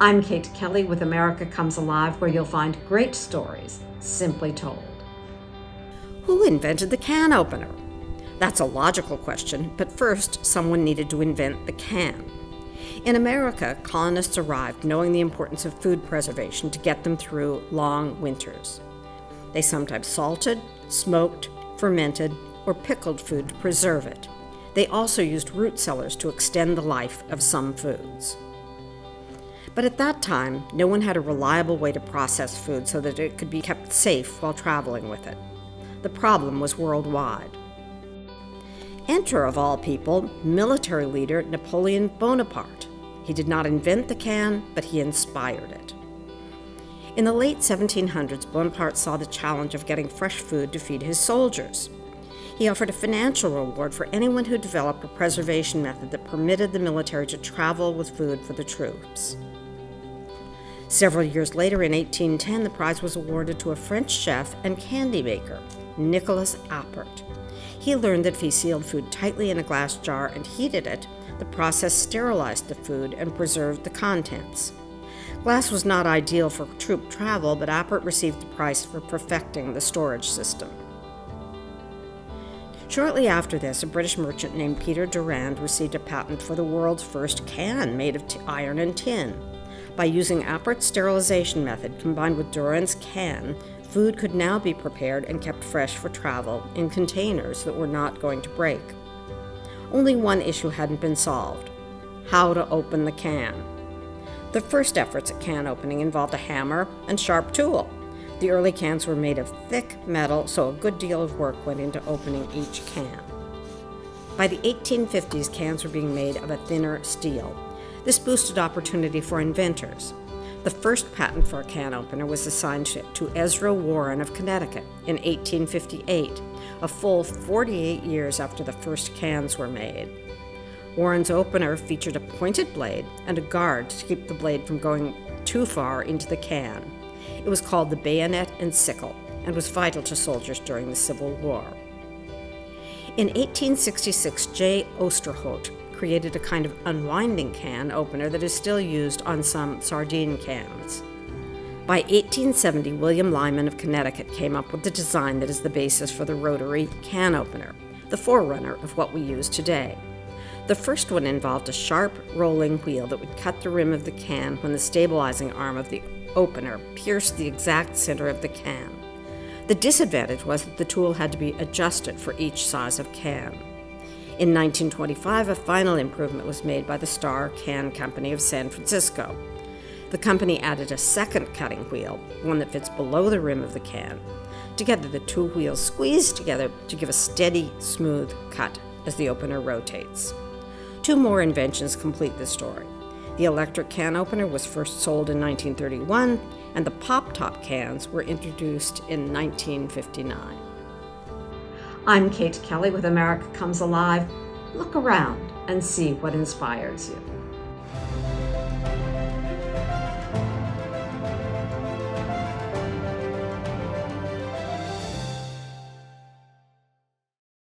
I'm Kate Kelly with America Comes Alive, where you'll find great stories simply told. Who invented the can opener? That's a logical question, but first someone needed to invent the can. In America, colonists arrived knowing the importance of food preservation to get them through long winters. They sometimes salted, smoked, fermented, or pickled food to preserve it. They also used root cellars to extend the life of some foods. But at that time, no one had a reliable way to process food so that it could be kept safe while traveling with it. The problem was worldwide. Enter, of all people, military leader Napoleon Bonaparte. He did not invent the can, but he inspired it. In the late 1700s, Bonaparte saw the challenge of getting fresh food to feed his soldiers. He offered a financial reward for anyone who developed a preservation method that permitted the military to travel with food for the troops. Several years later, in 1810, the prize was awarded to a French chef and candy maker, Nicolas Appert. He learned that if he sealed food tightly in a glass jar and heated it, the process sterilized the food and preserved the contents. Glass was not ideal for troop travel, but Appert received the prize for perfecting the storage system. Shortly after this, a British merchant named Peter Durand received a patent for the world's first can made of iron and tin. By using Appert's sterilization method combined with Durand's can, food could now be prepared and kept fresh for travel in containers that were not going to break. Only one issue hadn't been solved: how to open the can. The first efforts at can opening involved a hammer and sharp tool. The early cans were made of thick metal, so a good deal of work went into opening each can. By the 1850s, cans were being made of a thinner steel. This boosted opportunity for inventors. The first patent for a can opener was assigned to Ezra Warren of Connecticut in 1858, a full 48 years after the first cans were made. Warren's opener featured a pointed blade and a guard to keep the blade from going too far into the can. It was called the bayonet and sickle and was vital to soldiers during the Civil War. In 1866, J. Osterhout created a kind of unwinding can opener that is still used on some sardine cans. By 1870, William Lyman of Connecticut came up with the design that is the basis for the rotary can opener, the forerunner of what we use today. The first one involved a sharp rolling wheel that would cut the rim of the can when the stabilizing arm of the opener pierced the exact center of the can. The disadvantage was that the tool had to be adjusted for each size of can. In 1925, a final improvement was made by the Star Can Company of San Francisco. The company added a second cutting wheel, one that fits below the rim of the can. Together, the two wheels squeeze together to give a steady, smooth cut as the opener rotates. Two more inventions complete the story. The electric can opener was first sold in 1931, and the pop-top cans were introduced in 1959. I'm Kate Kelly with America Comes Alive. Look around and see what inspires you.